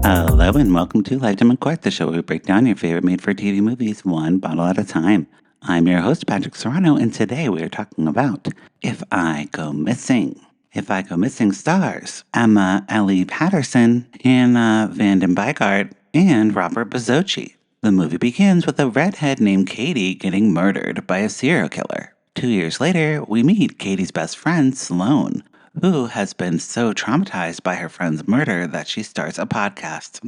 Hello and welcome to Lifetime Uncorked, the show where we break down your favorite made-for-TV movies one bottle at a time. I'm your host, Patrick Serrano, and today we are talking about If I Go Missing. If I Go Missing stars Emma Elle Paterson, Hannah Vandenbygaart, and Robert Bazzocchi. The movie begins with a redhead named Katie getting murdered by a serial killer. 2 years later, we meet Katie's best friend, Sloane, who has been so traumatized by her friend's murder that she starts a podcast.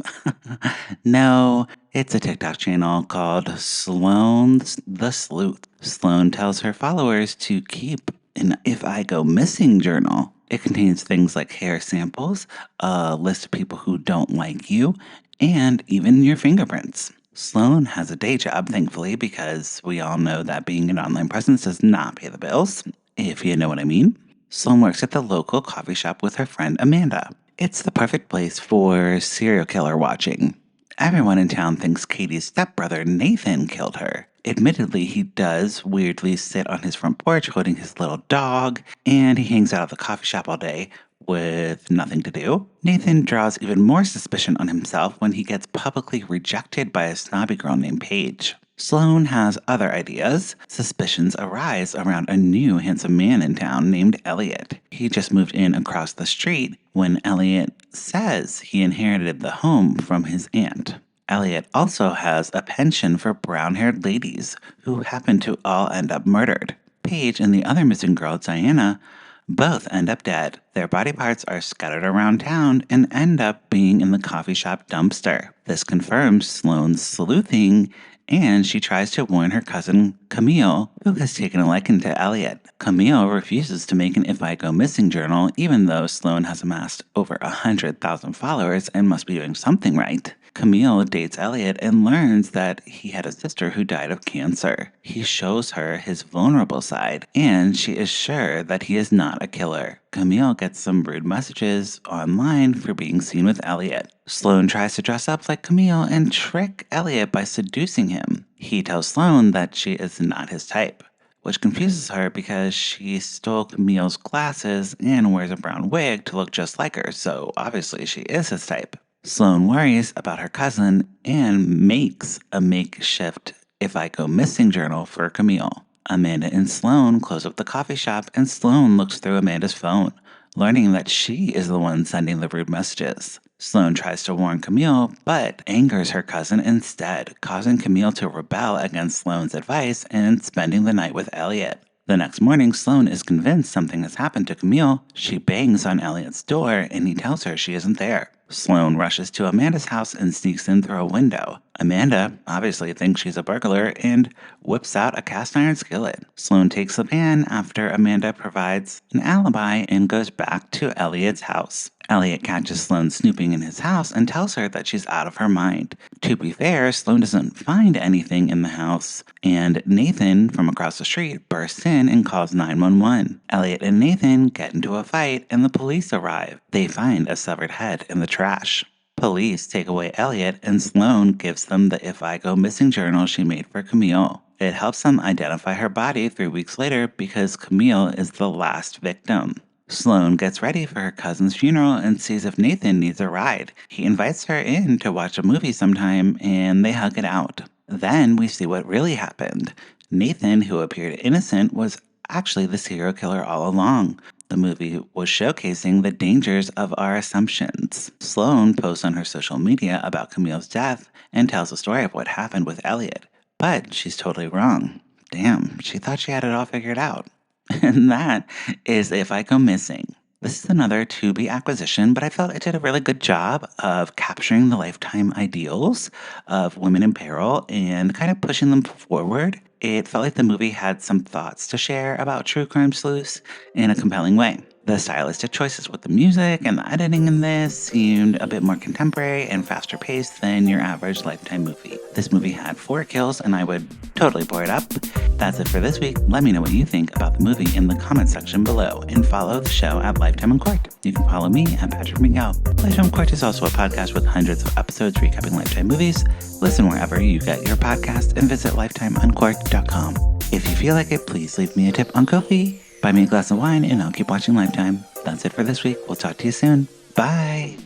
No, it's a TikTok channel called Sloane's the Sleuth. Sloane tells her followers to keep an If I Go Missing journal. It contains things like hair samples, a list of people who don't like you, and even your fingerprints. Sloane has a day job, thankfully, because we all know that being an online presence does not pay the bills, if you know what I mean. Sloane works at the local coffee shop with her friend Amanda. It's the perfect place for serial killer watching. Everyone in town thinks Katie's stepbrother Nathan killed her. Admittedly, he does weirdly sit on his front porch holding his little dog, and he hangs out at the coffee shop all day with nothing to do. Nathan draws even more suspicion on himself when he gets publicly rejected by a snobby girl named Paige. Sloane has other ideas. Suspicions arise around a new handsome man in town named Elliot. He just moved in across the street when Elliot says he inherited the home from his aunt. Elliot also has a penchant for brown-haired ladies who happen to all end up murdered. Paige and the other missing girl, Diana, both end up dead. Their body parts are scattered around town and end up being in the coffee shop dumpster. This confirms Sloane's sleuthing, and she tries to warn her cousin Camille, who has taken a liking to Elliot. Camille refuses to make an If I Go Missing journal, even though Sloane has amassed over 100,000 followers and must be doing something right. Camille dates Elliot and learns that he had a sister who died of cancer. He shows her his vulnerable side, and she is sure that he is not a killer. Camille gets some rude messages online for being seen with Elliot. Sloane tries to dress up like Camille and trick Elliot by seducing him. He tells Sloane that she is not his type, which confuses her because she stole Camille's glasses and wears a brown wig to look just like her, so obviously she is his type. Sloane worries about her cousin and makes a makeshift If I Go Missing journal for Camille. Amanda and Sloane close up the coffee shop, and Sloane looks through Amanda's phone, learning that she is the one sending the rude messages. Sloane tries to warn Camille, but angers her cousin instead, causing Camille to rebel against Sloane's advice and spending the night with Elliot. The next morning, Sloane is convinced something has happened to Camille. She bangs on Elliot's door, and he tells her she isn't there. Sloane rushes to Amanda's house and sneaks in through a window. Amanda obviously thinks she's a burglar and whips out a cast iron skillet. Sloane takes the pan after Amanda provides an alibi and goes back to Elliot's house. Elliot catches Sloane snooping in his house and tells her that she's out of her mind. To be fair, Sloane doesn't find anything in the house, and Nathan from across the street bursts in and calls 911. Elliot and Nathan get into a fight, and the police arrive. They find a severed head in the trash. Police take away Elliot, and Sloane gives them the If I Go Missing journal she made for Camille. It helps them identify her body 3 weeks later because Camille is the last victim. Sloane gets ready for her cousin's funeral and sees if Nathan needs a ride. He invites her in to watch a movie sometime, and they hug it out. Then we see what really happened. Nathan, who appeared innocent, was actually the serial killer all along. The movie was showcasing the dangers of our assumptions. Sloane posts on her social media about Camille's death and tells the story of what happened with Elliot. But she's totally wrong. Damn, she thought she had it all figured out. And that is If I Go Missing. This is another Tubi acquisition, but I felt it did a really good job of capturing the lifetime ideals of women in peril and kind of pushing them forward. It felt like the movie had some thoughts to share about true crime sleuths in a compelling way. The stylistic choices with the music and the editing in this seemed a bit more contemporary and faster paced than your average Lifetime movie. This movie had 4 kills, and I would totally pour it up. That's it for this week. Let me know what you think about the movie in the comment section below, and follow the show at Lifetime Uncorked. You can follow me at Patrick McGow. Lifetime Uncorked is also a podcast with hundreds of episodes recapping Lifetime movies. Listen wherever you get your podcast and visit lifetimeuncorked.com. If you feel like it, please leave me a tip on Ko-fi. Buy me a glass of wine and I'll keep watching Lifetime. That's it for this week. We'll talk to you soon. Bye.